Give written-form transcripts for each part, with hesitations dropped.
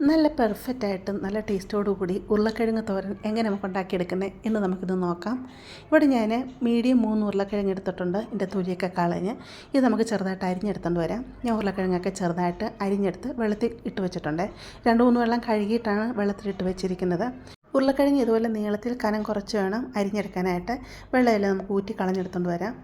നല്ല പെർഫെക്റ്റായിട്ടും നല്ല ടേസ്റ്റോടുകൂടി ഉരുളക്കിഴങ്ങ് തോരൻ എങ്ങനെ നമുക്ക് ഉണ്ടാക്കിയെടുക്കുന്നത് എന്ന് നമുക്കിത് നോക്കാം. ഇവിടെ ഞാൻ മീഡിയം 3 ഉരുളക്കിഴങ്ങ് എടുത്തിട്ടുണ്ട്. ഇതിൻ്റെ തൊലിയൊക്കെ കളഞ്ഞ് ഇത് നമുക്ക് ചെറുതായിട്ട് അരിഞ്ഞെടുത്തുകൊണ്ട് വരാം. ഞാൻ ഉരുളക്കിഴങ്ങൊക്കെ ചെറുതായിട്ട് അരിഞ്ഞെടുത്ത് വെള്ളത്തിൽ ഇട്ട് വെച്ചിട്ടുണ്ട്. 2-3 വെള്ളം കഴുകിയിട്ടാണ് വെള്ളത്തിലിട്ട് വെച്ചിരിക്കുന്നത്. ഉരുളക്കിഴങ്ങ് ഇതുപോലെ നീളത്തിൽ കനം കുറച്ച് വേണം അരിഞ്ഞെടുക്കാനായിട്ട്. വെള്ളമെല്ലാം നമുക്ക് ഊറ്റി കളഞ്ഞെടുത്തുകൊണ്ട് വരാം.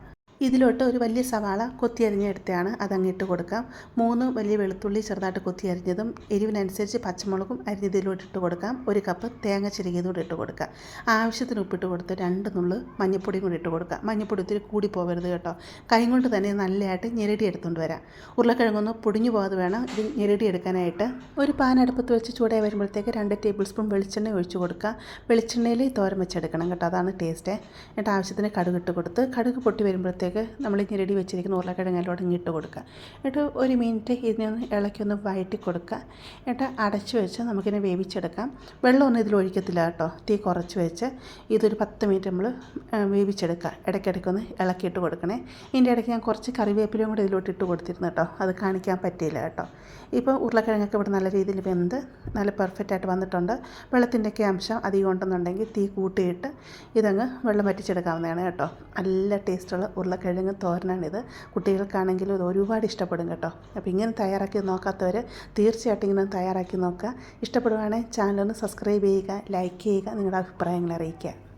ഇതിലോട്ട് ഒരു വലിയ സവാള കൊത്തി അരിഞ്ഞെടുത്തതാണ്, അതങ്ങ് ഇട്ട് കൊടുക്കാം. 3 വലിയ വെളുത്തുള്ളി ചെറുതായിട്ട് കൊത്തി അരിഞ്ഞതും എരിവിനനുസരിച്ച് പച്ചമുളകും അരിഞ്ഞതിലോട്ട് ഇട്ട് കൊടുക്കാം. 1 കപ്പ് തേങ്ങ ചിരകിയതുകൂടി ഇട്ട് കൊടുക്കാം. ആവശ്യത്തിന് ഉപ്പിട്ട് കൊടുത്ത് 2 നുള്ള് മഞ്ഞൾപ്പൊടിയും കൂടി ഇട്ട് കൊടുക്കാം. മഞ്ഞൾപ്പൊടി ഒത്തിരി കൂടി പോകരുത് കേട്ടോ. കൈ കൊണ്ട് തന്നെ നല്ലതായിട്ട് ഞെരടി എടുത്തുകൊണ്ട് വരാം. ഉരുളക്കിഴങ്ങൊന്ന് പൊടിഞ്ഞു പോകാതെ വേണം ഇത് ഞെരടി എടുക്കാനായിട്ട്. ഒരു പാൻ അടുപ്പത്ത് വെച്ച് ചൂടായി വരുമ്പോഴത്തേക്ക് 2 ടേബിൾ സ്പൂൺ വെളിച്ചെണ്ണ ഒഴിച്ച് കൊടുക്കുക. വെളിച്ചെണ്ണയിൽ തോരൻ വെച്ചെടുക്കണം കേട്ടോ, അതാണ് ടേസ്റ്റ്. എന്നിട്ട് ആവശ്യത്തിന് കടുക് ഇട്ട് കൊടുത്ത് കടുക് പൊട്ടി വരുമ്പോഴത്തേക്ക് നമ്മൾ ഞെരടി വെച്ചിരിക്കുന്ന ഉരുളക്കിഴങ്ങിലോട്ട് ഇട്ട് കൊടുക്കുക. എന്നിട്ട് 1 മിനിറ്റ് ഇതിനൊന്ന് ഇളക്കി വഴറ്റി കൊടുക്കുക. എന്നിട്ട് അടച്ചു വെച്ച് നമുക്കിതിനെ വേവിച്ചെടുക്കാം. വെള്ളമൊന്നും ഇതിൽ ഒഴിക്കത്തില്ല കേട്ടോ. തീ കുറച്ച് വെച്ച് ഇതൊരു 10 മിനിറ്റ് നമ്മൾ വേവിച്ചെടുക്കുക. ഇടയ്ക്കിടയ്ക്കൊന്ന് ഇളക്കിയിട്ട് കൊടുക്കണേ. ഇതിൻ്റെ ഇടയ്ക്ക് ഞാൻ കുറച്ച് കറിവേപ്പിലയും കൂടി ഇതിലോട്ട് ഇട്ട് കൊടുത്തിരുന്നു കേട്ടോ, അത് കാണിക്കാൻ പറ്റിയില്ല കേട്ടോ. ഇപ്പോൾ ഉരുളക്കിഴങ്ങൊക്കെ ഇവിടെ നല്ല രീതിയിൽ വെന്ത് നല്ല പെർഫെക്റ്റായിട്ട് വന്നിട്ടുണ്ട്. വെള്ളത്തിൻ്റെയൊക്കെ അംശം അധികം ഉണ്ടെന്നുണ്ടെങ്കിൽ തീ കൂട്ടിയിട്ട് ഇതങ്ങ് വെള്ളം വറ്റിച്ചെടുക്കാവുന്നതാണ് കേട്ടോ. നല്ല ടേസ്റ്റുള്ള ഉരുളക്കിഴങ്ങ് തോരനാണിത്. കുട്ടികൾക്കാണെങ്കിലും ഇത് ഒരുപാട് ഇഷ്ടപ്പെടും കേട്ടോ. അപ്പോൾ ഇങ്ങനെ തയ്യാറാക്കി നോക്കാത്തവർ തീർച്ചയായിട്ടും ഇങ്ങനെ തയ്യാറാക്കി നോക്കുക. ഇഷ്ടപ്പെടുവാണെങ്കിൽ ചാനലൊന്ന് സബ്സ്ക്രൈബ് ചെയ്യുക, ലൈക്ക് ചെയ്യുക, നിങ്ങളുടെ അഭിപ്രായങ്ങൾ അറിയിക്കുക.